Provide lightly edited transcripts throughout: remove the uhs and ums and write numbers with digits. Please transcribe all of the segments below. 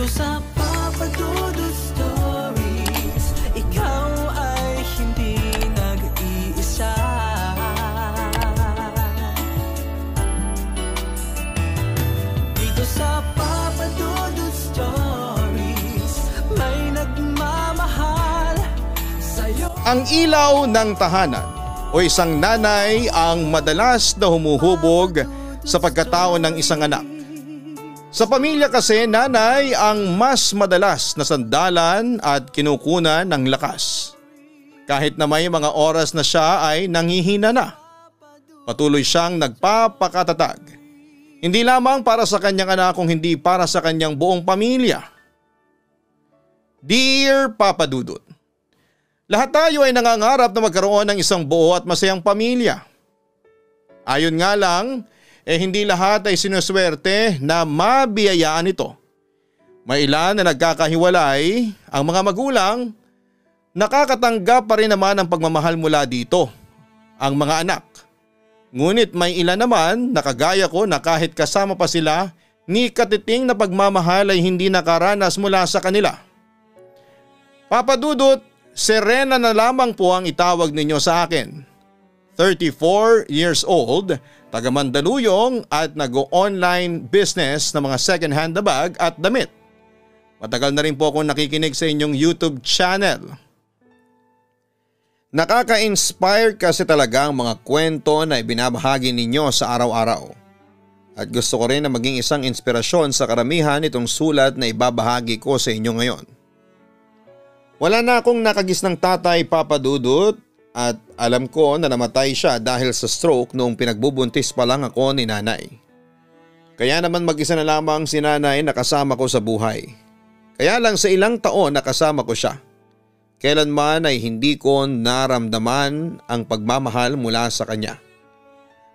sa Papa Dudut Stories, ikaw ay hindi nag-iisa. Dito sa Papa Dudut Stories, may nagmamahal sa'yo. Ang ilaw ng tahanan o isang nanay ang madalas na humuhubog sa pagkatao ng isang anak. Sa pamilya kasi, nanay ang mas madalas na sandalan at kinukunan ng lakas. Kahit na may mga oras na siya ay nanghihina na, patuloy siyang nagpapakatatag. Hindi lamang para sa kanyang anak kung hindi para sa kanyang buong pamilya. Dear Papa Dudut, lahat tayo ay nangangarap na magkaroon ng isang buo at masayang pamilya. Ayon nga lang, hindi lahat ay sinuswerte na mabiyayaan ito. May ilan na nagkakahiwalay, ang mga magulang, nakakatanggap pa rin naman ang pagmamahal mula dito, ang mga anak. Ngunit may ilan naman na kagaya ko na kahit kasama pa sila, ni katiting na pagmamahal ay hindi nakaranas mula sa kanila. Papa Dudut, Serena na lamang po ang itawag ninyo sa akin. 34 years old, taga Mandaluyong at nag-online business ng mga second-hand na bag at damit. Matagal na rin po akong nakikinig sa inyong YouTube channel. Nakaka-inspire kasi talaga ang mga kwento na ibinabahagi ninyo sa araw-araw. At gusto ko rin na maging isang inspirasyon sa karamihan itong sulat na ibabahagi ko sa inyo ngayon. Wala na akong nakagisnang tatay, Papa Dudut, at alam ko na namatay siya dahil sa stroke noong pinagbubuntis pa lang ako ni nanay. Kaya naman mag-isa na lamang si nanay na kasama ko sa buhay. Kaya lang sa ilang taon nakasama ko siya. Kailanman ay hindi ko naramdaman ang pagmamahal mula sa kanya.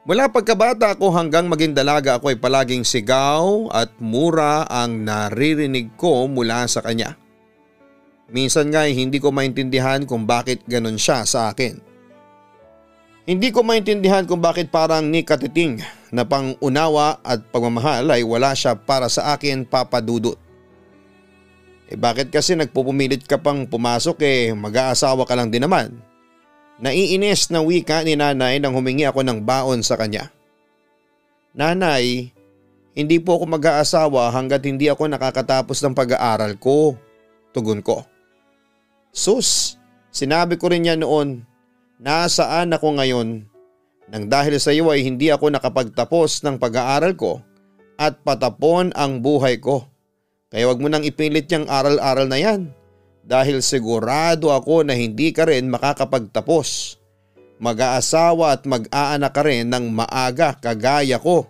Mula pagkabata ko hanggang maging dalaga ako ay palaging sigaw at mura ang naririnig ko mula sa kanya. Minsan nga ay hindi ko maintindihan kung bakit ganun siya sa akin. Hindi ko maintindihan kung bakit parang ni katiting na pangunawa at pagmamahal ay wala siya para sa akin, Papa Dudut. Bakit kasi nagpupumilit ka pang pumasok mag-aasawa ka lang din naman? Naiinis na wika ni nanay nang humingi ako ng baon sa kanya. Nanay, hindi po ako mag-aasawa hanggat hindi ako nakakatapos ng pag-aaral ko, tugon ko. Sus, sinabi ko rin yan noon, nasaan ako ngayon? Nang dahil sa iyo ay hindi ako nakapagtapos ng pag-aaral ko at patapon ang buhay ko. Kaya wag mo nang ipilit yung aral-aral na yan dahil sigurado ako na hindi ka rin makakapagtapos. Mag-aasawa at mag-aanak ka rin ng maaga kagaya ko,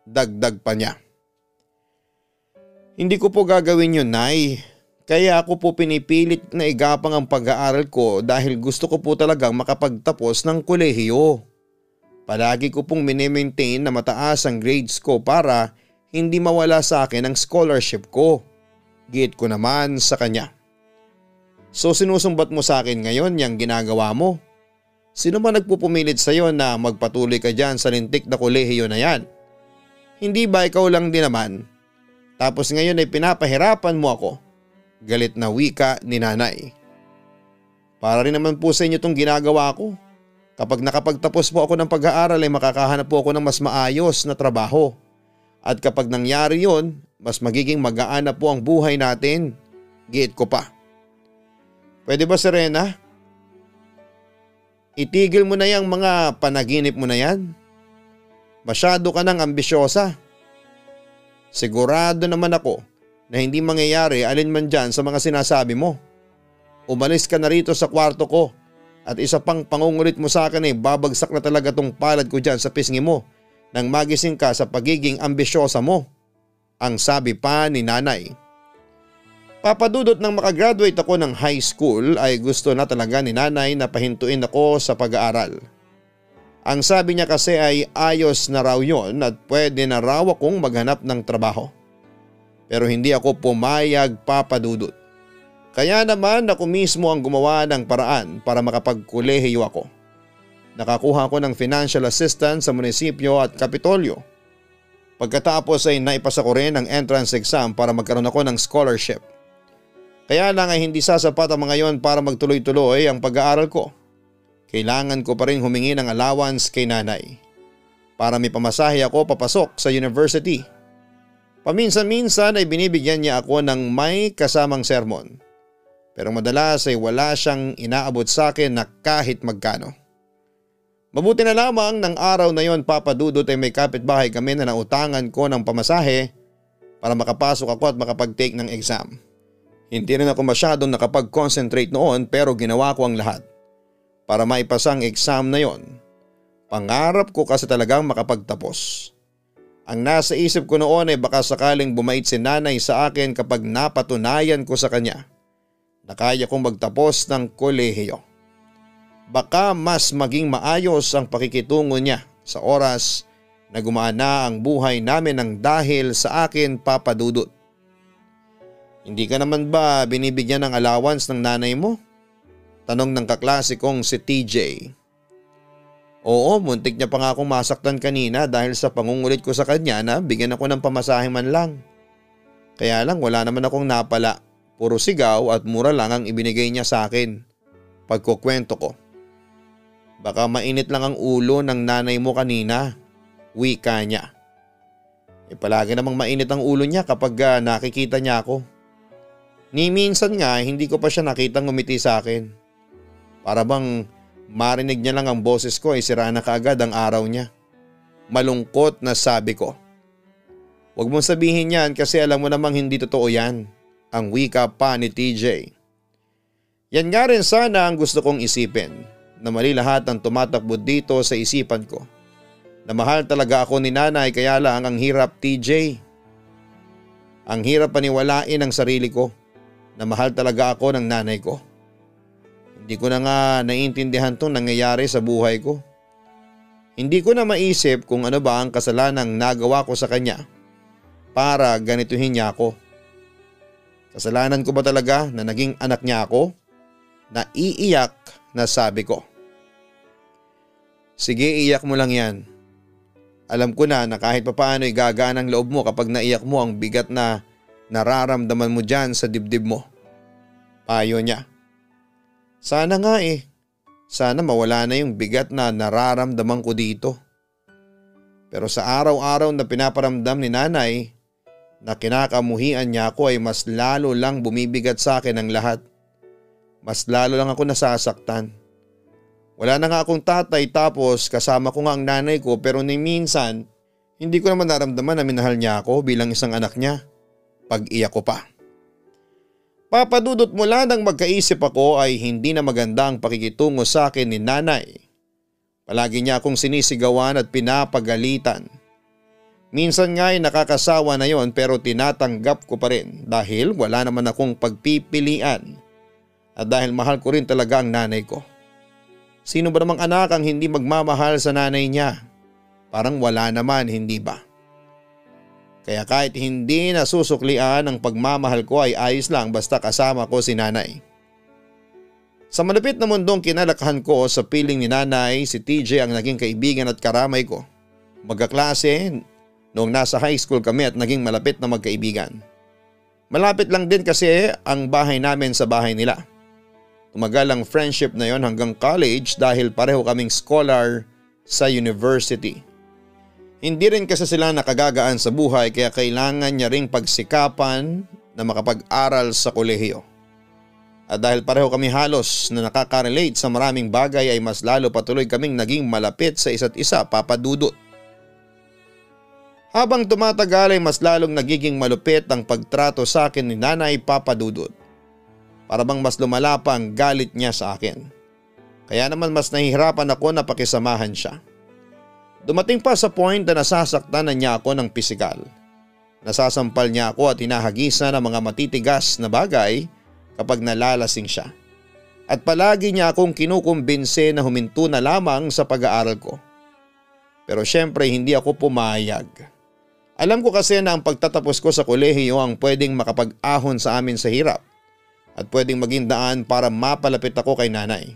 dagdag pa niya. Hindi ko po gagawin yun, Nay. Kaya ako po pinipilit na igapang ang pag-aaral ko dahil gusto ko po talagang makapagtapos ng kolehiyo. Palagi ko pong mini-maintain na mataas ang grades ko para hindi mawala sa akin ang scholarship ko. Giit ko naman sa kanya. So sinusumbat mo sa akin ngayon yung ginagawa mo? Sino ba nagpupumilit sa iyo na magpatuloy ka dyan sa lintik na kolehiyo na yan? Hindi ba ikaw lang din naman? Tapos ngayon ay pinapahirapan mo ako. Galit na wika ni nanay. Para rin naman po sa inyo itong ginagawa ko. Kapag nakapagtapos po ako ng pag-aaral ay makakahanap po ako ng mas maayos na trabaho. At kapag nangyari yun, mas magiging magaan na po ang buhay natin. Giit ko pa. Pwede ba, Serena? Itigil mo na yung mga panaginip mo na yan. Masyado ka nang ambisyosa. Sigurado naman ako na hindi mangyayari alinman dyan sa mga sinasabi mo. Umalis ka na rito sa kwarto ko at isa pang pangungulit mo sa akin babagsak na talaga tong palad ko dyan sa pisngi mo nang magising ka sa pagiging ambisyosa mo. Ang sabi pa ni nanay. Papa Dudut, nang makagraduate ako ng high school ay gusto na talaga ni nanay na pahintuin ako sa pag-aaral. Ang sabi niya kasi ay ayos na raw yon at pwede na raw akong maghanap ng trabaho. Pero hindi ako pumayag, Papa Dudut. Kaya naman ako mismo ang gumawa ng paraan para makapagkolehiyo ako. Nakakuha ako ng financial assistance sa munisipyo at kapitolyo. Pagkatapos ay naipasa ko rin ang entrance exam para magkaroon ako ng scholarship. Kaya lang ay hindi sasapat ang mga yon para magtuloy-tuloy ang pag-aaral ko. Kailangan ko pa rin humingi ng allowance kay nanay para may pamasahe ako papasok sa university. Paminsan-minsan ay binibigyan niya ako ng may kasamang sermon. Pero madalas ay wala siyang inaabot sa akin na kahit magkano. Mabuti na lamang ng araw na yon, Papa Dudut, ay may kapitbahay kami na nautangan ko ng pamasahe para makapasok ako at makapag-take ng exam. Hindi rin ako masyadong nakapag-concentrate noon pero ginawa ko ang lahat para maipasa ang exam na yon. Pangarap ko kasi talagang makapagtapos. Ang nasa isip ko noon ay baka sakaling bumait si nanay sa akin kapag napatunayan ko sa kanya na kaya kong magtapos ng kolehiyo. Baka mas maging maayos ang pakikitungo niya sa oras na gumaan na ang buhay namin ng dahil sa akin, Papa Dudut. Hindi ka naman ba binibigyan ng allowance ng nanay mo? Tanong ng kaklase kong si TJ. Oo, muntik niya pa nga akong masaktan kanina dahil sa pangungulit ko sa kanya na bigyan ako ng pamasahe man lang. Kaya lang wala naman akong napala, puro sigaw at mura lang ang ibinigay niya sa akin. Pagkukwento ko. Baka mainit lang ang ulo ng nanay mo kanina, wika niya. Palagi namang mainit ang ulo niya kapag nakikita niya ako. Ni minsan nga hindi ko pa siya nakitang ngumiti sa akin. Para bang marinig niya lang ang boses ko ay sira na kaagad ang araw niya. Malungkot na sabi ko. Huwag mong sabihin yan kasi alam mo namang hindi totoo yan. Ang wika pa ni TJ. Yan nga rin sana ang gusto kong isipin. Na mali lahat ang tumatakbo dito sa isipan ko. Na mahal talaga ako ni nanay kaya lang ang hirap, TJ. Ang hirap paniwalain ang sarili ko. Na mahal talaga ako ng nanay ko. Hindi ko na nga naiintindihan itong nangyayari sa buhay ko. Hindi ko na maisip kung ano ba ang kasalanang nagawa ko sa kanya para ganituhin niya ako. Kasalanan ko ba talaga na naging anak niya ako? Naiiyak na sabi ko. Sige, iyak mo lang yan. Alam ko na kahit papaano'y gagaan ang loob mo kapag naiyak mo ang bigat na nararamdaman mo dyan sa dibdib mo. Payo niya. Sana nga eh. Sana mawala na yung bigat na nararamdaman ko dito. Pero sa araw-araw na pinaparamdam ni nanay na kinakamuhian niya ako ay mas lalo lang bumibigat sa akin ang lahat. Mas lalo lang ako nasasaktan. Wala na nga akong tatay tapos kasama ko nga ang nanay ko pero ni minsan hindi ko naman naramdaman na minahal niya ako bilang isang anak niya. Pag-iyak ko pa. Papa Dudut, mula nang magkaisip ako ay hindi na maganda ang pakikitungo sa akin ni nanay. Palagi niya akong sinisigawan at pinapagalitan. Minsan nga ay nakakasawa na yon pero tinatanggap ko pa rin dahil wala naman akong pagpipilian at dahil mahal ko rin talaga ang nanay ko. Sino ba namang anak ang hindi magmamahal sa nanay niya? Parang wala naman, hindi ba? Kaya kahit hindi nasusuklian ang pagmamahal ko ay ayos lang basta kasama ko si nanay. Sa malapit na mundong kinalakhan ko sa piling ni nanay, si TJ ang naging kaibigan at karamay ko. Magkaklase noong nasa high school kami at naging malapit na magkaibigan. Malapit lang din kasi ang bahay namin sa bahay nila. Tumagal ang friendship na yon hanggang college dahil pareho kaming scholar sa university. Hindi rin kasi sila nakagagaan sa buhay kaya kailangan niya ring pagsikapan na makapag-aral sa kolehiyo. At dahil pareho kami halos na nakaka-relate sa maraming bagay ay mas lalo patuloy kaming naging malapit sa isa't isa, Papa Dudut. Habang tumatagal ay mas lalong nagiging malupit ang pagtrato sa akin ni nanay, Papa Dudut. Para bang mas lumala pa ang galit niya sa akin. Kaya naman mas nahihirapan ako na pakisamahan siya. Dumating pa sa point na nasasaktan na niya ako ng pisikal. Nasasampal niya ako at hinahagisan ng mga matitigas na bagay kapag nalalasing siya. At palagi niya akong kinukumbinse na huminto na lamang sa pag-aaral ko. Pero syempre hindi ako pumayag. Alam ko kasi na ang pagtatapos ko sa kolehiyo ang pwedeng makapag-ahon sa amin sa hirap at pwedeng maging daan para mapalapit ako kay nanay.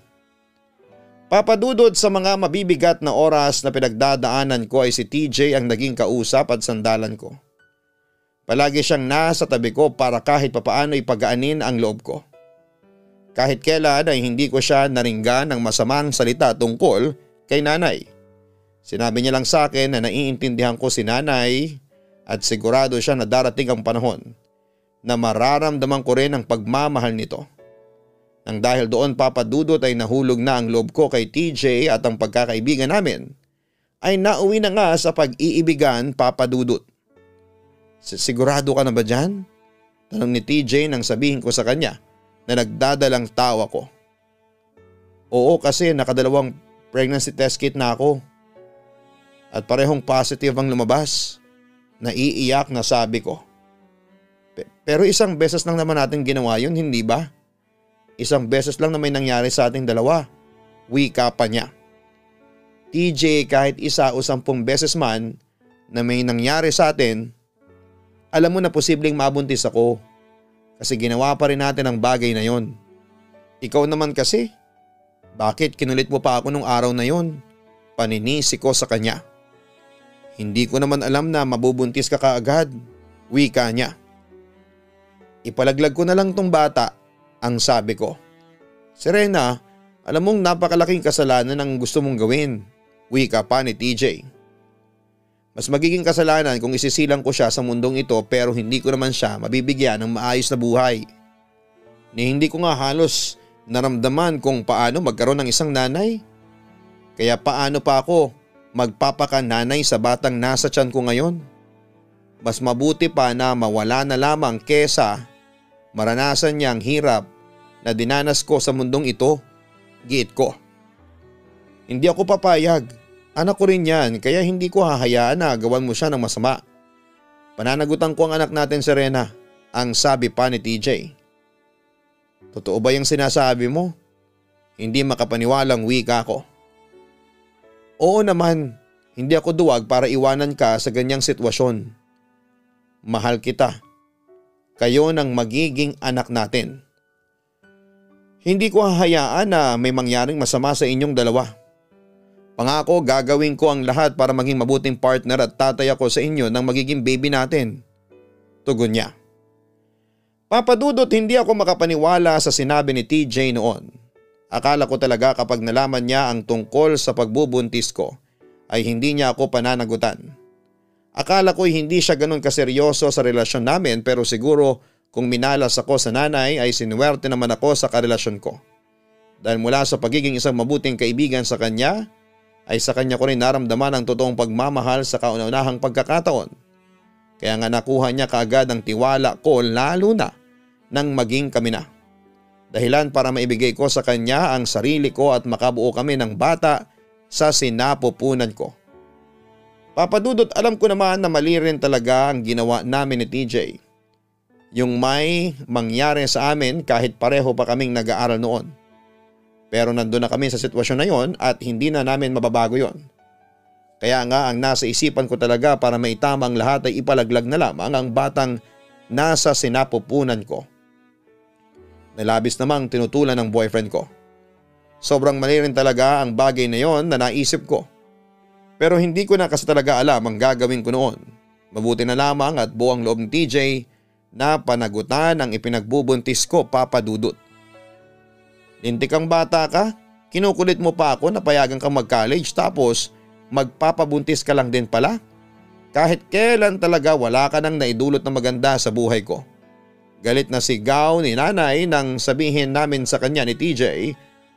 Papadudod sa mga mabibigat na oras na pinagdadaanan ko ay si TJ ang naging kausap at sandalan ko. Palagi siyang nasa tabi ko para kahit papaano ipagaanin ang loob ko. Kahit kailan ay hindi ko siya naringgan ng masamang salita tungkol kay nanay. Sinabi niya lang sa akin na naiintindihan ko si nanay at sigurado siya na darating ang panahon na mararamdaman ko rin ang pagmamahal nito. Nang dahil doon papadudot ay nahulog na ang loob ko kay TJ at ang pagkakaibigan namin ay nauwi na nga sa pag-iibigan papadudot. Sigurado ka na ba dyan? Tanong ni TJ nang sabihin ko sa kanya na nagdadalang tawa ko. Oo, kasi nakadalawang pregnancy test kit na ako. At parehong positive ang lumabas. Naiiyak na sabi ko. Pero isang beses lang naman natin ginawa yun, hindi ba? Isang beses lang na may nangyari sa ating dalawa. Wika pa niya. TJ, kahit isa o 10 beses man na may nangyari sa atin, alam mo na posibleng mabuntis ako. Kasi ginawa pa rin natin ang bagay na yon. Ikaw naman kasi, bakit kinulit mo pa ako nung araw na yon? Paninisi ko sa kanya. Hindi ko naman alam na mabubuntis ka kaagad. Wika niya. Ipalaglag ko na lang tong bata, ang sabi ko. Serena, alam mong napakalaking kasalanan ang gusto mong gawin. Wika pa ni TJ. Mas magiging kasalanan kung isisilang ko siya sa mundong ito pero hindi ko naman siya mabibigyan ng maayos na buhay. Ni hindi ko nga halos naramdaman kung paano magkaroon ng isang nanay. Kaya paano pa ako magpapakananay sa batang nasa tiyan ko ngayon? Mas mabuti pa na mawala na lamang kesa maranasan niya ang hirap na dinanas ko sa mundong ito. Giit ko. Hindi ako papayag. Anak ko rin yan kaya hindi ko hahayaan na gawan mo siya ng masama. Pananagutan ko ang anak natin, Serena, ang sabi pa ni TJ. Totoo ba yung sinasabi mo? Hindi makapaniwalang wika ko. Oo naman, hindi ako duwag para iwanan ka sa ganyang sitwasyon. Mahal kita. Kayo nang magiging anak natin. Hindi ko hahayaan na may mangyaring masama sa inyong dalawa. Pangako, gagawin ko ang lahat para maging mabuting partner at tatay ako sa inyo ng magiging baby natin. Tugon niya. Papadudot, hindi ako makapaniwala sa sinabi ni TJ noon. Akala ko talaga kapag nalaman niya ang tungkol sa pagbubuntis ko ay hindi niya ako pananagutan. Akala ko hindi siya ganun kaseryoso sa relasyon namin pero siguro kung minalas ako sa nanay ay sinuwerte naman ako sa karelasyon ko. Dahil mula sa pagiging isang mabuting kaibigan sa kanya, ay sa kanya ko rin naramdaman ang totoong pagmamahal sa kauna-unahang pagkakataon. Kaya nga nakuha niya kaagad ang tiwala ko lalo na nang maging kami na. Dahilan para maibigay ko sa kanya ang sarili ko at makabuo kami ng bata sa sinapupunan ko. Papadudot, alam ko naman na mali rin talaga ang ginawa namin ni TJ. Yung may mangyari sa amin kahit pareho pa kaming nag-aaral noon. Pero nandun na kami sa sitwasyon na yon at hindi na namin mababago yon. Kaya nga ang nasa isipan ko talaga para maitama ang lahat ay ipalaglag na lamang ang batang nasa sinapupunan ko. Nalabis namang tinutulan ng boyfriend ko. Sobrang mali rin talaga ang bagay na yon na naisip ko. Pero hindi ko na kasi talaga alam ang gagawin ko noon. Mabuti na lamang at buong loob ng TJ na panagutan ang ipinagbubuntis ko, papadudot. Lintik kang bata ka, kinukulit mo pa ako na payagan kang mag-college tapos magpapabuntis ka lang din pala. Kahit kailan talaga wala ka nang naidulot na maganda sa buhay ko. Galit na sigaw ni nanay nang sabihin namin sa kanya ni TJ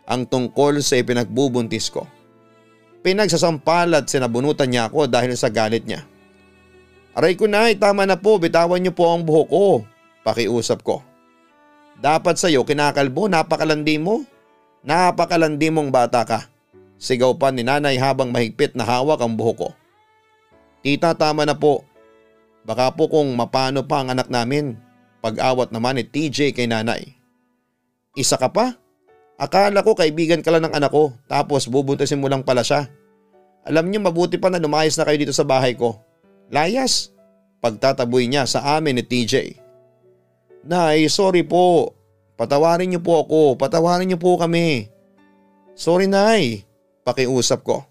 ang tungkol sa ipinagbubuntis ko. Pinagsasampal at sinabunutan niya ako dahil sa galit niya. Aray ko na, tama na po, bitawan niyo po ang buhok ko, pakiusap ko. Dapat sa'yo kinakalbo, napakalandi mo. Napakalandi mong bata ka. Sigaw pa ni nanay habang mahigpit na hawak ang buhok ko. Tita, tama na po. Baka po kung mapano pa ang anak namin. Pag-awat naman ni TJ kay nanay. Isa ka pa? Akala ko kaibigan ka lang ng anak ko tapos bubuntisin mo lang pala siya. Alam niyo mabuti pa na lumayas na kayo dito sa bahay ko. Layas, pagtataboy niya sa amin ni TJ. Nay, sorry po. Patawarin niyo po ako. Patawarin niyo po kami. Sorry Nay, pakiusap ko.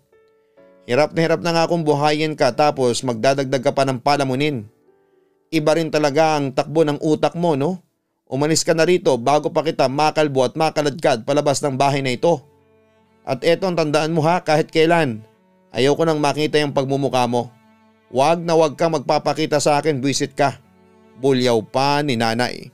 Hirap na nga akong buhayin ka tapos magdadagdag ka pa ng palamunin. Iba rin talaga ang takbo ng utak mo, no? Umalis ka na rito bago pa kita makalbo at makaladkad palabas ng bahay na ito. At eto ang tandaan mo ha, kahit kailan. Ayaw ko nang makita yung pagmumukha mo. Wag na wag kang magpapakita sa akin, buwisit ka. Bulyaw pa ni nanay.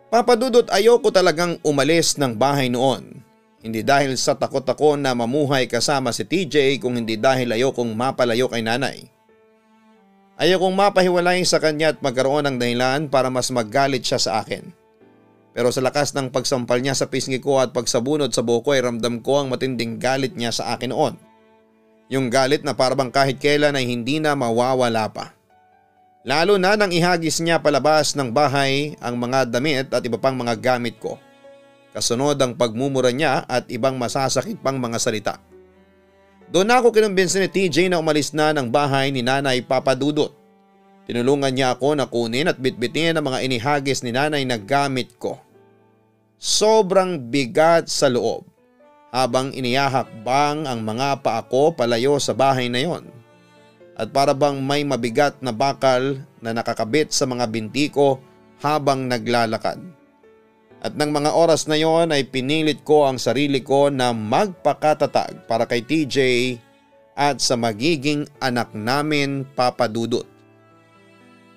Papa Dudut, ayoko talagang umalis ng bahay noon. Hindi dahil sa takot ako na mamuhay kasama si TJ, kung hindi dahil ayokong mapalayo kay nanay. Ayokong mapahiwalay sa kanya at magkaroon ng dahilan para mas maggalit siya sa akin. Pero sa lakas ng pagsampal niya sa pisngi ko at pagsabunod sa buhok ko ay ramdam ko ang matinding galit niya sa akin noon. Yung galit na parang kahit kailan ay hindi na mawawala pa. Lalo na nang ihagis niya palabas ng bahay ang mga damit at iba pang mga gamit ko. Kasunod ang pagmumura niya at ibang masasakit pang mga salita. Doon ako kinumbinsi ni TJ na umalis na ng bahay ni Nanay Papa Dudut. Tinulungan niya ako na kunin at bitbitin ang mga inihagis ni nanay na gamit ko. Sobrang bigat sa loob habang inihahakbang ang mga paa ko palayo sa bahay na yon. At para bang may mabigat na bakal na nakakabit sa mga binti ko habang naglalakad. At ng mga oras na yon ay pinilit ko ang sarili ko na magpakatatag para kay TJ at sa magiging anak namin, Papa Dudut.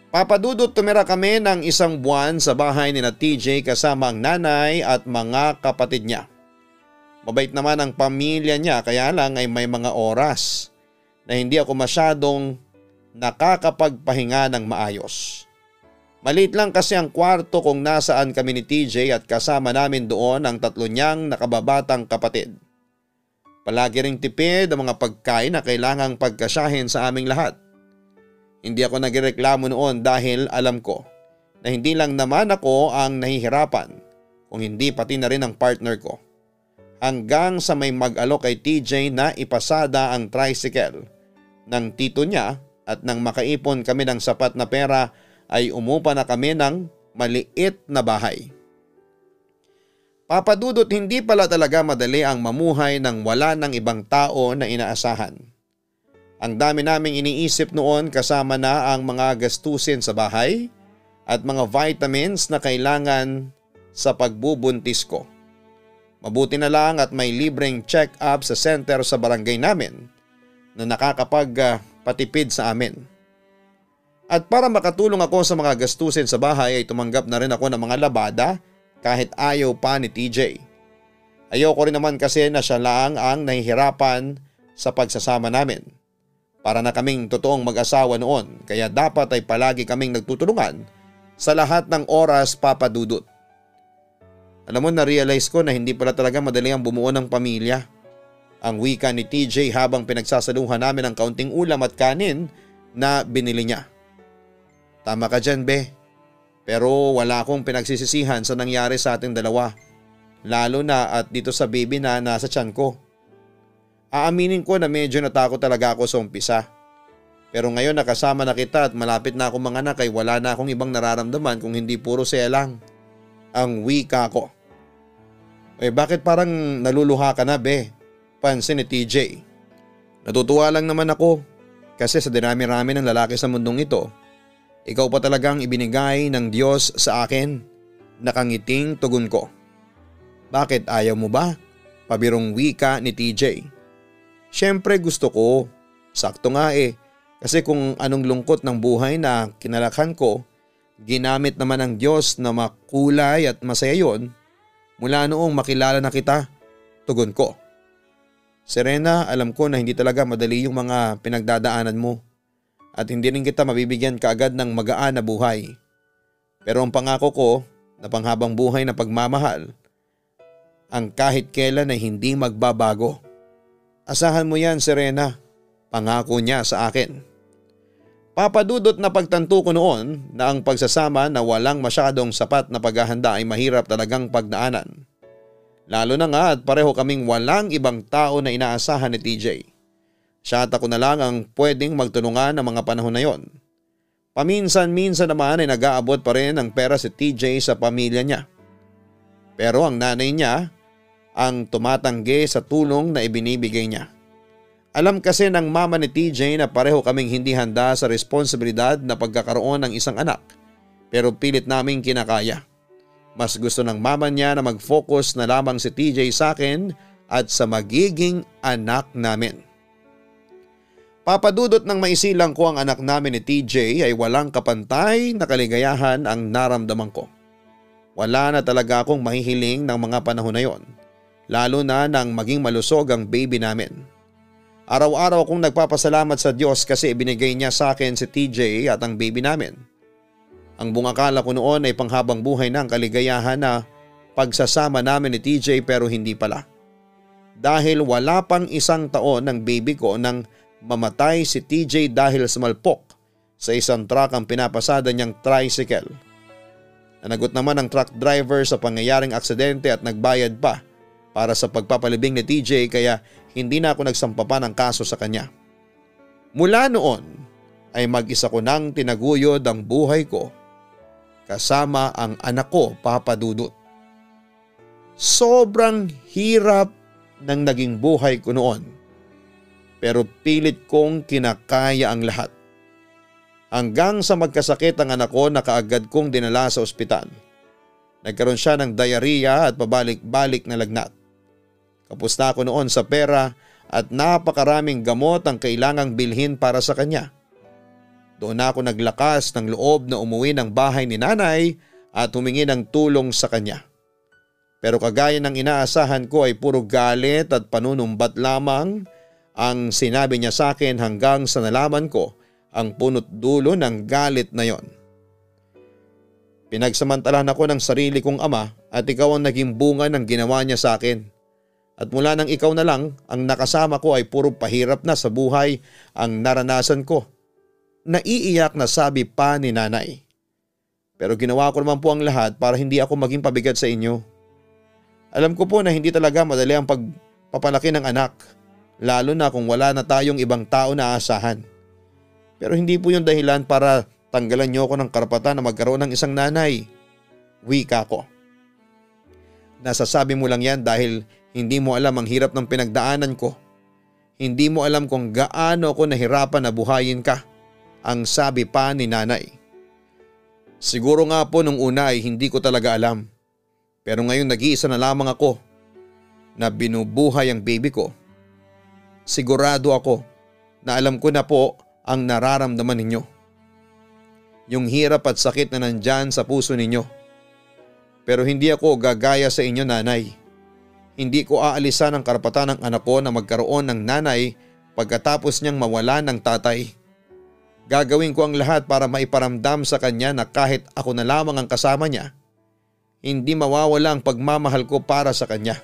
Papa Dudut, tumira kami ng 1 buwan sa bahay ni na TJ kasama ang nanay at mga kapatid niya. Mabait naman ang pamilya niya, kaya lang ay may mga oras na hindi ako masyadong nakakapagpahinga ng maayos. Maliit lang kasi ang kwarto kung nasaan kami ni TJ at kasama namin doon ang 3 niyang nakababatang kapatid. Palagi ring tipid ang mga pagkain na kailangang pagkasyahin sa aming lahat. Hindi ako nagreklamo noon dahil alam ko na hindi lang naman ako ang nahihirapan, kung hindi pati na rin ang partner ko. Hanggang sa may mag-alok kay TJ na ipasada ang tricycle ng tito niya at nang makaipon kami ng sapat na pera ay umupa na kami ng maliit na bahay. Papa Dudut, hindi pala talaga madali ang mamuhay nang wala ng ibang tao na inaasahan. Ang dami naming iniisip noon kasama na ang mga gastusin sa bahay at mga vitamins na kailangan sa pagbubuntis ko. Mabuti na lang at may libreng check-up sa center sa barangay namin na nakakapagpatipid sa amin. At para makatulong ako sa mga gastusin sa bahay ay tumanggap na rin ako ng mga labada kahit ayaw pa ni TJ. Ayoko rin naman kasi na siya lang ang nahihirapan sa pagsasama namin. Para na kaming totoong mag-asawa noon, kaya dapat ay palagi kaming nagtutulungan sa lahat ng oras, Papa Dudut. Alam mo, na-realize ko na hindi pala talaga madali ang bumuo ng pamilya. Ang wika ni TJ habang pinagsasaluhan namin ang kaunting ulam at kanin na binili niya. Tama ka dyan, be. Pero wala akong pinagsisisihan sa nangyari sa ating dalawa. Lalo na at dito sa baby na nasa tiyan ko. Aaminin ko na medyo natakot talaga ako sa umpisa. Pero ngayon nakasama na kita at malapit na akong manganak ay wala na akong ibang nararamdaman kung hindi puro saya lang. Ang wika ko. Bakit parang naluluha ka na, be? Pansin ni TJ. Natutuwa lang naman ako kasi sa dinami-rami ng lalaki sa mundong ito, ikaw pa talagang ibinigay ng Diyos sa akin. Nakangiting tugon ko. Bakit, ayaw mo ba? Pabirong wika ni TJ. Siyempre gusto ko. Sakto nga Kasi kung anong lungkot ng buhay na kinalakhan ko, ginamit naman ng Diyos na makulay at masaya yon mula noong makilala na kita. Tugon ko. Serena, alam ko na hindi talaga madali yung mga pinagdadaanan mo. At hindi rin kita mabibigyan kaagad ng magaan na buhay. Pero ang pangako ko na panghabang buhay na pagmamahal, ang kahit kailan ay hindi magbabago. Asahan mo yan, Serena. Pangako niya sa akin. Papa Dudut, na pagtanto ko noon na ang pagsasama na walang masyadong sapat na paghahanda ay mahirap talagang pagdaanan. Lalo na nga at pareho kaming walang ibang tao na inaasahan ni TJ. Siya at ako na lang ang pwedeng magtulungan ng mga panahon na yon. Paminsan-minsan naman ay nag-aabot pa rin ng pera si TJ sa pamilya niya. Pero ang nanay niya ang tumatanggi sa tulong na ibinibigay niya. Alam kasi ng mama ni TJ na pareho kaming hindi handa sa responsibilidad na pagkakaroon ng isang anak, pero pilit naming kinakaya. Mas gusto ng mama niya na mag-focus na lamang si TJ sa akin at sa magiging anak namin. Papadudot ng maisilang ko ang anak namin ni TJ ay walang kapantay na kaligayahan ang naramdaman ko. Wala na talaga akong mahihiling ng mga panahon na yon, lalo na nang maging malusog ang baby namin. Araw-araw akong nagpapasalamat sa Diyos kasi ibinigay niya sa akin si TJ at ang baby namin. Ang bungakala ko noon ay panghabang buhay na ang kaligayahan na pagsasama namin ni TJ, pero hindi pala. Dahil wala pang isang taon ng baby ko nang mamatay si TJ dahil sumalpok sa isang truck ang pinapasada niyang tricycle. Nanagot naman ang truck driver sa pangyayaring aksidente at nagbayad pa para sa pagpapalibing ni TJ, kaya hindi na ako nagsampa pa ng kaso sa kanya. Mula noon ay mag-isa ko nang tinaguyod ang buhay ko kasama ang anak ko, Papa Dudut. Sobrang hirap ng naging buhay ko noon, pero pilit kong kinakaya ang lahat. Hanggang sa magkasakit ang anak ko na kaagad kong dinala sa ospital. Nagkaroon siya ng diarrhea at pabalik-balik na lagnat. Kapos na ako noon sa pera at napakaraming gamot ang kailangang bilhin para sa kanya. Doon ako naglakas ng loob na umuwi ng bahay ni nanay at humingi ng tulong sa kanya. Pero kagaya ng inaasahan ko ay puro galit at panunumbat lamang ang sinabi niya sa akin, hanggang sa nalaman ko ang punot dulo ng galit na yon. Pinagsamantalahan ako ng sarili kong ama at ikaw ang naging bunga ng ginawa niya sa akin. At mula nang ikaw na lang ang nakasama ko ay puro pahirap na sa buhay ang naranasan ko. Naiiyak na sabi pa ni nanay. Pero ginawa ko naman po ang lahat para hindi ako maging pabigat sa inyo. Alam ko po na hindi talaga madali ang pagpapalaki ng anak, lalo na kung wala na tayong ibang tao na aasahan. Pero hindi po yung dahilan para tanggalan niyo ako ng karapatan na magkaroon ng isang nanay. Wika ko. Nasasabi mo lang yan dahil hindi mo alam ang hirap ng pinagdaanan ko. Hindi mo alam kung gaano ako nahirapan na buhayin ka, ang sabi pa ni nanay. Siguro nga po nung una ay hindi ko talaga alam. Pero ngayon nag-iisa na lamang ako na binubuhay ang baby ko. Sigurado ako na alam ko na po ang nararamdaman ninyo. Yung hirap at sakit na nandyan sa puso ninyo. Pero hindi ako gagaya sa inyo, nanay. Hindi ko aalisan ang karapatan ng anak ko na magkaroon ng nanay pagkatapos niyang mawala ng tatay. Gagawin ko ang lahat para maiparamdam sa kanya na kahit ako na lamang ang kasama niya, hindi mawawala ang pagmamahal ko para sa kanya.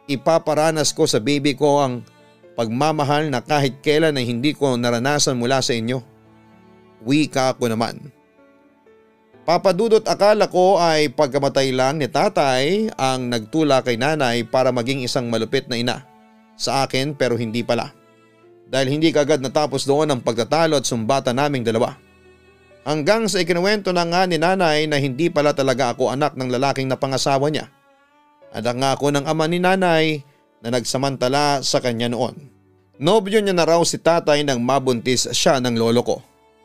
Ipaparanas ko sa baby ko ang pagmamahal na kahit kailan ay hindi ko naranasan mula sa inyo. Wika ko naman. Papadudot, akala ko ay pagkamatay lang ni tatay ang nagtula kay nanay para maging isang malupit na ina sa akin, pero hindi pala. Dahil hindi kagad natapos doon ang pagtatalo at sumbatan naming dalawa. Hanggang sa ikinuwento na nga ni nanay na hindi pala talaga ako anak ng lalaking napangasawa niya. At ang ako ng ama ni nanay na nagsamantala sa kanya noon. Nobyo niya na raw si tatay nang mabuntis siya ng lolo ko.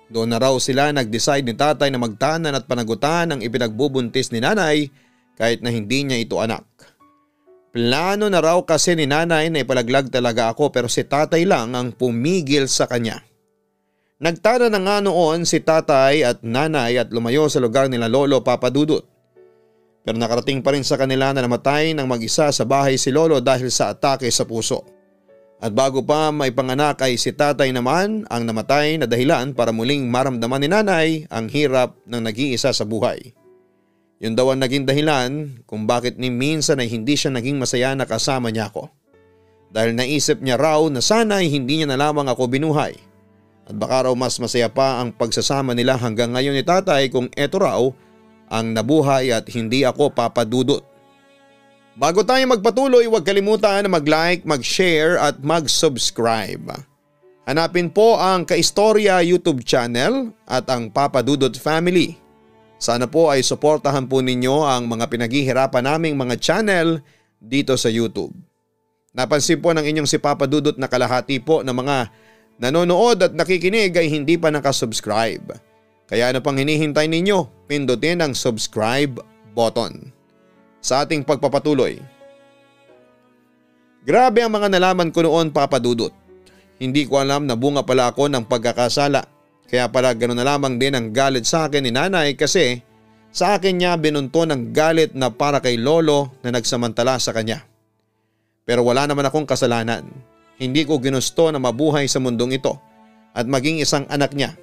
Doon na raw sila nag-decide ni tatay na magtanan at panagutan ang ipinagbubuntis ni nanay kahit na hindi niya ito anak. Plano na raw kasi ni nanay na ipalaglag talaga ako, pero si tatay lang ang pumigil sa kanya. Nagtana na nga noon si tatay at nanay at lumayo sa lugar nila lolo, Papa Dudut. Pero nakarating pa rin sa kanila na namatay ng mag-isa sa bahay si lolo dahil sa atake sa puso. At bago pa maipanganak ay si tatay naman ang namatay na dahilan para muling maramdaman ni nanay ang hirap ng nag-iisa sa buhay. Yun daw ang naging dahilan kung bakit ni minsan ay hindi siya naging masaya na kasama niya ako. Dahil naisip niya raw na sana ay hindi niya na lamang ako binuhay. At baka raw mas masaya pa ang pagsasama nila hanggang ngayon ni tatay kung eto raw ang nabuhay at hindi ako papadudot. Bago tayo magpatuloy, huwag kalimutan na mag-like, mag-share at mag-subscribe. Hanapin po ang Kaistorya YouTube channel at ang Papa Dudut Family. Sana po ay suportahan po ninyo ang mga pinaghihirapan naming mga channel dito sa YouTube. Napansin po ng inyong si Papa Dudut na kalahati po ng mga nanonood at nakikinig ay hindi pa nakasubscribe. Kaya ano pang hinihintay ninyo? Pindutin ang subscribe button. Sa ating pagpapatuloy. Grabe ang mga nalaman ko noon, Papa Dudut. Hindi ko alam na bunga pala ako ng pagkakasala. Kaya pala gano'n na lamang din ang galit sa akin ni nanay kasi sa akin niya binunto ng galit na para kay lolo na nagsamantala sa kanya. Pero wala naman akong kasalanan. Hindi ko ginusto na mabuhay sa mundong ito at maging isang anak niya.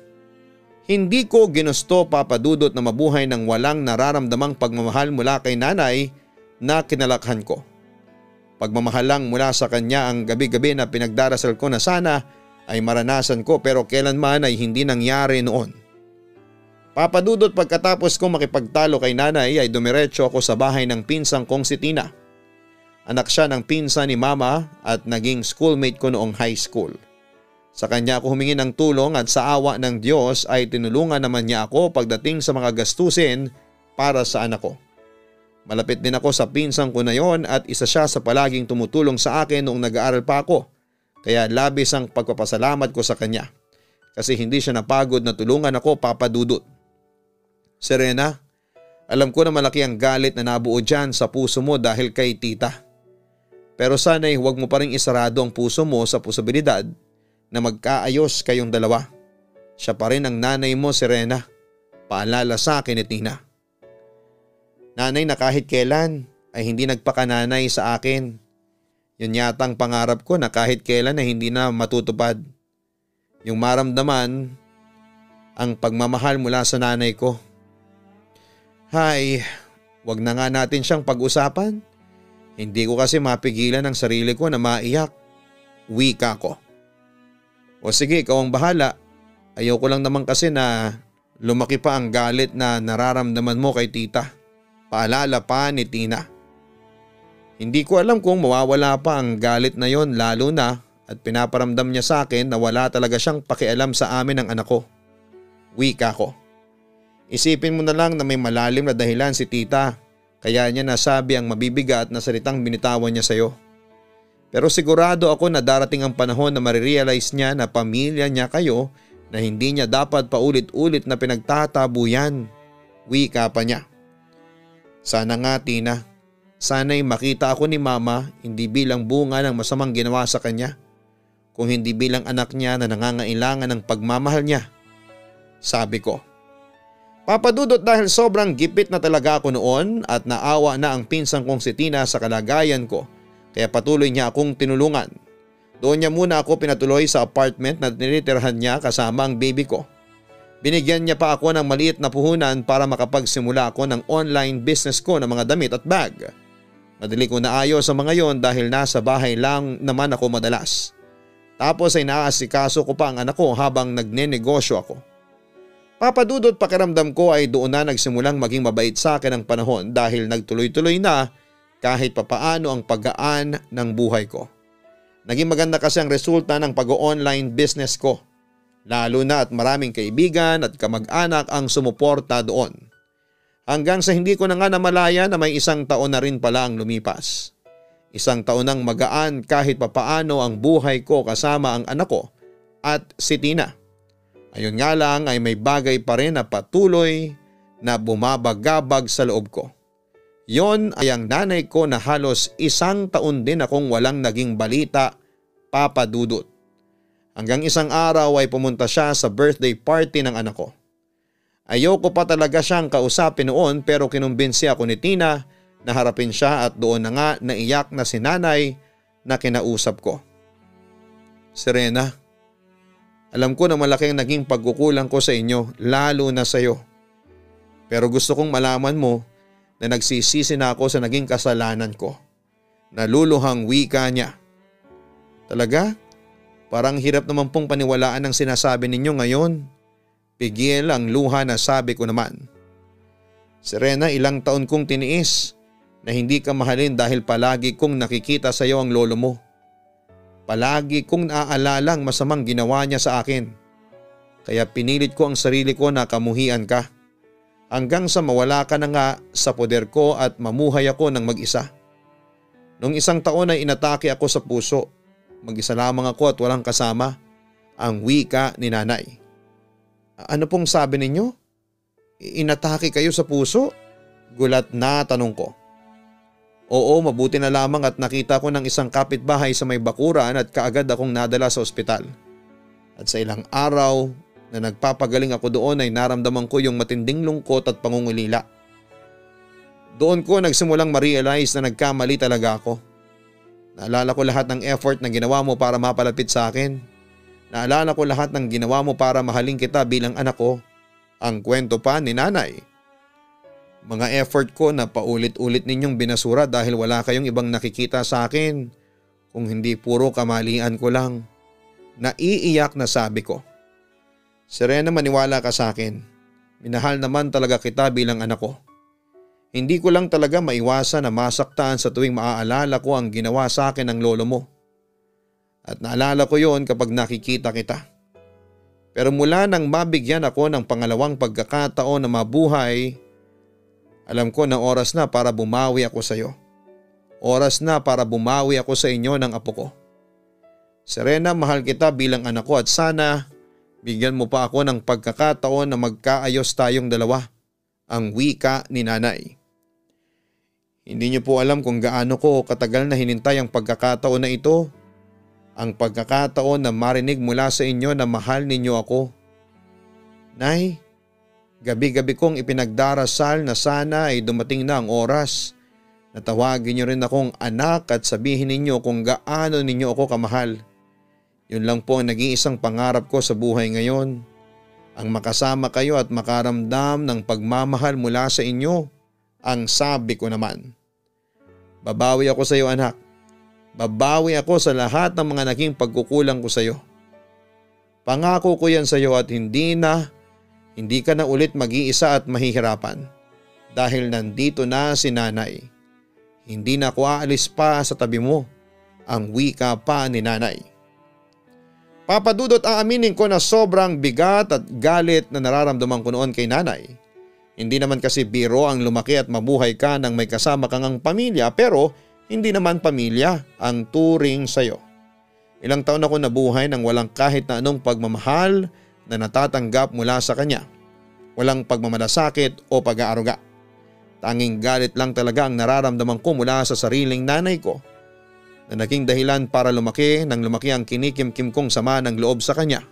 Hindi ko ginusto, Papa Dudut, na mabuhay ng walang nararamdamang pagmamahal mula kay nanay na kinalakhan ko. Pagmamahal lang mula sa kanya ang gabi-gabi na pinagdarasal ko na sana ay maranasan ko pero kailanman ay hindi nangyari noon. Papa Dudut, pagkatapos ko makipagtalo kay nanay ay dumiretso ako sa bahay ng pinsang kong si Tina. Anak siya ng pinsan ni Mama at naging schoolmate ko noong high school. Sa kanya ako humingi ng tulong at sa awa ng Diyos ay tinulungan naman niya ako pagdating sa mga gastusin para sa anak ko. Malapit din ako sa pinsang ko na yon at isa siya sa palaging tumutulong sa akin noong nag-aaral pa ako. Kaya labis ang pagpapasalamat ko sa kanya. Kasi hindi siya napagod na tulungan ako, Papa Dudut. Serena, alam ko na malaki ang galit na nabuo dyan sa puso mo dahil kay tita. Pero sana'y huwag mo pa rin isarado ang puso mo sa posibilidad na magkaayos kayong dalawa. Siya pa rin ang nanay mo, Serena. Paalala sa akin ni Tina. Nanay na kahit kailan ay hindi nagpakananay sa akin. Yun yata ang pangarap ko na kahit kailan ay hindi na matutupad. Yung maramdaman ang pagmamahal mula sa nanay ko. Hay, wag na nga natin siyang pag-usapan. Hindi ko kasi mapigilan ang sarili ko na maiyak. Wika ko. O sige, ikaw ang bahala. Ayoko lang naman kasi na lumaki pa ang galit na nararamdaman mo kay tita. Paalala pa ni Tina. Hindi ko alam kung mawawala pa ang galit na yon lalo na at pinaparamdam niya sa akin na wala talaga siyang pakialam sa amin ng anak ko. Wika ko. Isipin mo na lang na may malalim na dahilan si tita kaya niya nasabi ang mabibigat na salitang binitawan niya sa iyo. Pero sigurado ako na darating ang panahon na marirealize niya na pamilya niya kayo na hindi niya dapat paulit-ulit na pinagtatabuyan. Wika pa niya. Sana nga, Tina. Sana'y makita ako ni Mama hindi bilang bunga ng masamang ginawa sa kanya, kung hindi bilang anak niya na nangangailangan ng pagmamahal niya. Sabi ko. Papa Dudut, dahil sobrang gipit na talaga ako noon at naawa na ang pinsang kong si Tina sa kalagayan ko, kaya patuloy niya akong tinulungan. Doon niya muna ako pinatuloy sa apartment na tinitirhan niya kasama ang baby ko. Binigyan niya pa ako ng maliit na puhunan para makapagsimula ako ng online business ko ng mga damit at bag. Madali ko naayos sa mga yon dahil nasa bahay lang naman ako madalas. Tapos ay naaasikaso ko pa ang anak ko habang nagnenegosyo ako. Papa Dudut, pakiramdam ko ay doon na nagsimulang maging mabait sa akin ang panahon dahil nagtuloy-tuloy na kahit papaano ang paggaan ng buhay ko. Naging maganda kasi ang resulta ng pag-online business ko. Lalo na at maraming kaibigan at kamag-anak ang sumuporta doon. Hanggang sa hindi ko na nga namalaya na may 1 taon na rin pala ang lumipas. 1 taon nang magaan kahit papaano ang buhay ko kasama ang anak ko at si Tina. Ayun nga lang ay may bagay pa rin na patuloy na bumabagabag sa loob ko. Yon ay ang nanay ko na halos 1 taon din akong walang naging balita, Papa Dudut. Hanggang isang araw ay pumunta siya sa birthday party ng anak ko. Ayoko pa talaga siyang kausapin noon pero kinumbinsi ako ni Tina na harapin siya at doon na nga naiyak na si nanay na kinausap ko. Serena, alam ko na malaki ang naging pagkukulang ko sa inyo, lalo na sa iyo. Pero gusto kong malaman mo na nagsisisi na ako sa naging kasalanan ko. Naluluhang wika niya. Talaga? Parang hirap naman pong paniwalaan ang sinasabi ninyo ngayon. Pigil ang luha na sabi ko naman. Serena, ilang taon kong tiniis na hindi ka mahalin dahil palagi kong nakikita sa iyo ang lolo mo. Palagi kong naaalala ang masamang ginawa niya sa akin. Kaya pinilit ko ang sarili ko na kamuhian ka. Hanggang sa mawala ka na nga sa poder ko at mamuhay ako ng mag-isa. Noong isang taon ay inatake ako sa puso. Mag-isa lamang ako at walang kasama. Ang wika ni nanay. Ano pong sabi ninyo? Inatake kayo sa puso? Gulat na tanong ko. Oo, mabuti na lamang at nakita ko ng isang kapitbahay sa may bakuran at kaagad akong nadala sa ospital. At sa ilang araw na nagpapagaling ako doon ay naramdaman ko yung matinding lungkot at pangungulila. Doon ko nagsimulang ma-realize na nagkamali talaga ako. Naalala ko lahat ng effort na ginawa mo para mapalapit sa akin. Naalala ko lahat ng ginawa mo para mahalin kita bilang anak ko. Ang kwento pa ni nanay. Mga effort ko na paulit-ulit ninyong binasura dahil wala kayong ibang nakikita sa akin. Kung hindi puro kamalian ko lang. Naiiyak na sabi ko. Serena, maniwala ka sa akin. Minahal naman talaga kita bilang anak ko. Hindi ko lang talaga maiwasan na masaktan sa tuwing maaalala ko ang ginawa sa akin ng lolo mo. At naalala ko yon kapag nakikita kita. Pero mula nang mabigyan ako ng pangalawang pagkakataon na mabuhay, alam ko na oras na para bumawi ako sa iyo. Oras na para bumawi ako sa inyo ng apo ko. Serena, mahal kita bilang anak ko at sana bigyan mo pa ako ng pagkakataon na magkaayos tayong dalawa. Ang wika ni nanay. Hindi niyo po alam kung gaano ko katagal na hinintay ang pagkakataon na ito. Ang pagkakataon na marinig mula sa inyo na mahal ninyo ako. Nay, gabi-gabi kong ipinagdarasal na sana ay dumating na ang oras na tawagin niyo rin akong anak at sabihin ninyo kung gaano ninyo ako kamahal. Yun lang po ang nag-iisang pangarap ko sa buhay ngayon. Ang makasama kayo at makaramdam ng pagmamahal mula sa inyo. Ang sabi ko naman. Babawi ako sa iyo, anak. Babawi ako sa lahat ng mga naging pagkukulang ko sa iyo. Pangako ko yan sa iyo at hindi ka na ulit mag-iisa at mahihirapan. Dahil nandito na si nanay. Hindi na ako aalis pa sa tabi mo. Ang wika pa ni nanay. Papa Dudot, aaminin ko na sobrang bigat at galit na nararamdaman ko noon kay nanay. Hindi naman kasi biro ang lumaki at mabuhay ka nang may kasama kang ang pamilya pero hindi naman pamilya ang turing sa'yo. Ilang taon ako nabuhay nang walang kahit na anong pagmamahal na natatanggap mula sa kanya. Walang pagmamalasakit o pag-aaruga. Tanging galit lang talaga ang nararamdaman ko mula sa sariling nanay ko na naging dahilan para lumaki ang kinikimkim kong sama ng loob sa kanya.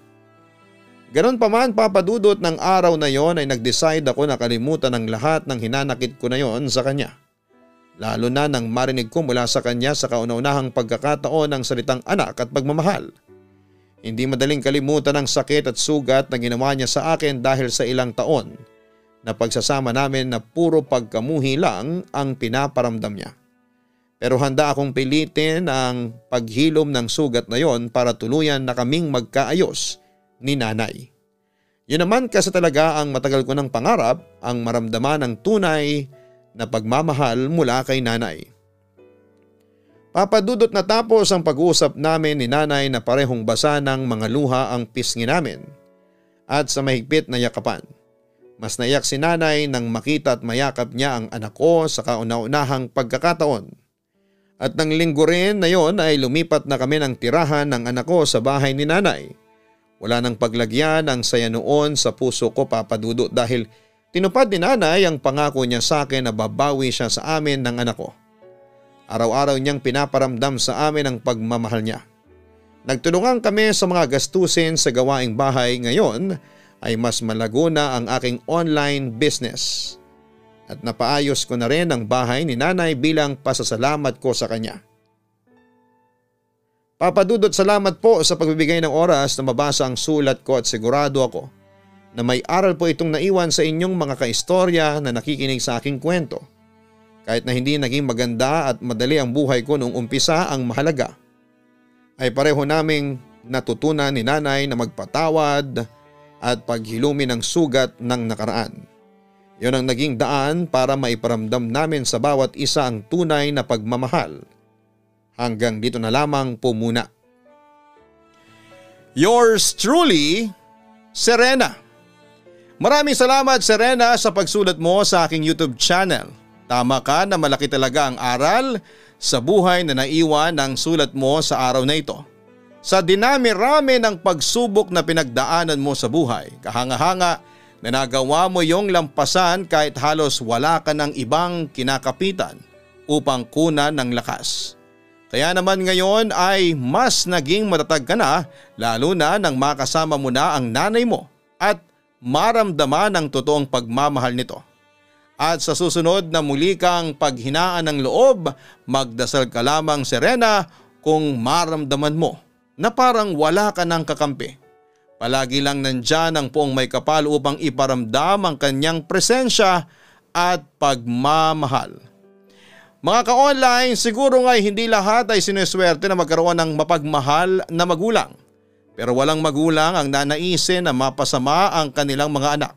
Ganon pa man, Papa Dudot, ng araw na yon ay nag-decide ako na kalimutan ang lahat ng hinanakit ko na yon sa kanya. Lalo na nang marinig ko mula sa kanya sa kauna-unahang pagkakataon ng salitang anak at pagmamahal. Hindi madaling kalimutan ang sakit at sugat na ginawa niya sa akin dahil sa ilang taon na pagsasama namin na puro pagkamuhi lang ang pinaparamdam niya. Pero handa akong pilitin ang paghilom ng sugat na yon para tuluyan na kaming magkaayos ni nanay. Yun naman kasi talaga ang matagal ko ng pangarap, ang maramdaman ng tunay na pagmamahal mula kay nanay. Papa Dudot, natapos ang pag-uusap namin ni nanay na parehong basa ng mga luha ang pisngi namin at sa mahigpit na yakapan. Mas naiyak si nanay nang makita at mayakap niya ang anak ko sa kauna-unahang pagkakataon. At nang linggo rin na yon ay lumipat na kami ng tirahan ng anak ko sa bahay ni nanay. Wala nang paglagyan ang saya noon sa puso ko, Papa Dudot, dahil tinupad ni nanay ang pangako niya sa akin na babawi siya sa amin ng anak ko. Araw-araw niyang pinaparamdam sa amin ang pagmamahal niya. Nagtulungan kami sa mga gastusin sa gawaing bahay. Ngayon ay mas malago na ang aking online business. At napaayos ko na rin ang bahay ni nanay bilang pasasalamat ko sa kanya. Papa Dudot, salamat po sa pagbibigay ng oras na mabasa ang sulat ko at sigurado ako na may aral po itong naiwan sa inyong mga kaistorya na nakikinig sa aking kwento. Kahit na hindi naging maganda at madali ang buhay ko noong umpisa, ang mahalaga ay pareho naming natutunan ni nanay na magpatawad at paghilumi ng sugat ng nakaraan. Yon ang naging daan para maiparamdam namin sa bawat isa ang tunay na pagmamahal. Hanggang dito na lamang po muna. Yours truly, Serena. Maraming salamat, Serena, sa pagsulat mo sa aking YouTube channel. Tama ka na malaki talaga ang aral sa buhay na naiwan ng sulat mo sa araw na ito. Sa dinami-rami ng pagsubok na pinagdaanan mo sa buhay, kahanga-hanga na nagawa mo yung lampasan kahit halos wala ka ng ibang kinakapitan upang kunan ng lakas. Kaya naman ngayon ay mas naging matatag ka na, lalo na nang makasama mo na ang nanay mo at maramdaman ang totoong pagmamahal nito. At sa susunod na muli kang paghinaan ng loob, magdasal ka lamang, Serena, kung maramdaman mo na parang wala ka ng kakampi. Palagi lang nandyan ang Poong May Kapal upang iparamdam ang kanyang presensya at pagmamahal. Mga ka-online, siguro nga'y hindi lahat ay sineswerte na magkaroon ng mapagmahal na magulang. Pero walang magulang ang nanaisin na mapasama ang kanilang mga anak.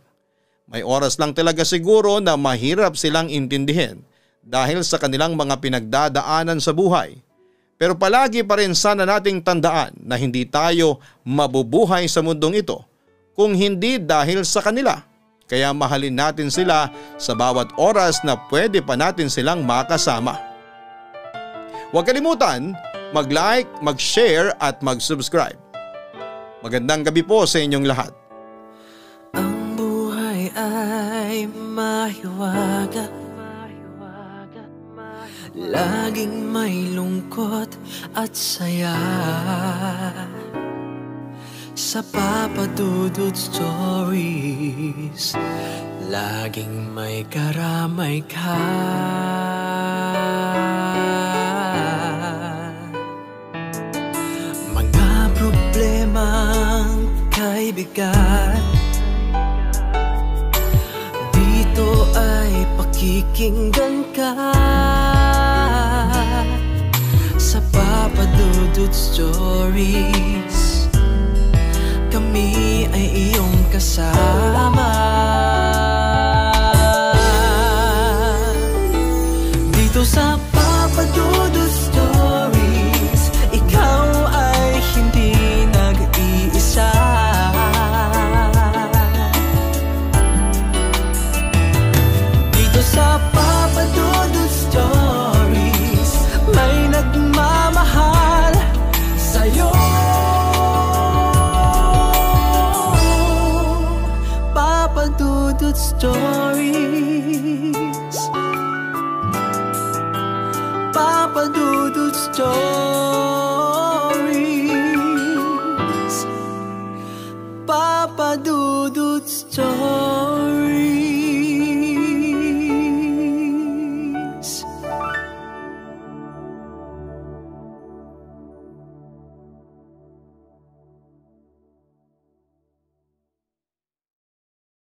May oras lang talaga siguro na mahirap silang intindihin dahil sa kanilang mga pinagdadaanan sa buhay. Pero palagi pa rin sana nating tandaan na hindi tayo mabubuhay sa mundong ito kung hindi dahil sa kanila. Kaya mahalin natin sila sa bawat oras na pwede pa natin silang makasama. Huwag kalimutan mag-like, mag-share at mag-subscribe. Magandang gabi po sa inyong lahat. Ang buhay ay mahiwaga, laging may lungkot at saya. Sa Papa Dudut Stories, laging may karamay ka. Mga problemang kaibigan, dito ay pakikinggan ka. Sa Papa Dudut Stories, kami ay iyong kasama. Dito sa Papa Dudut Stories, ikaw ay hindi nag-iisa. Dito sa Papa Dudut Stories, may nagmamahal sa'yo. Papa Dudut Stories, Papa Dudut Stories, Papa Dudut Stories.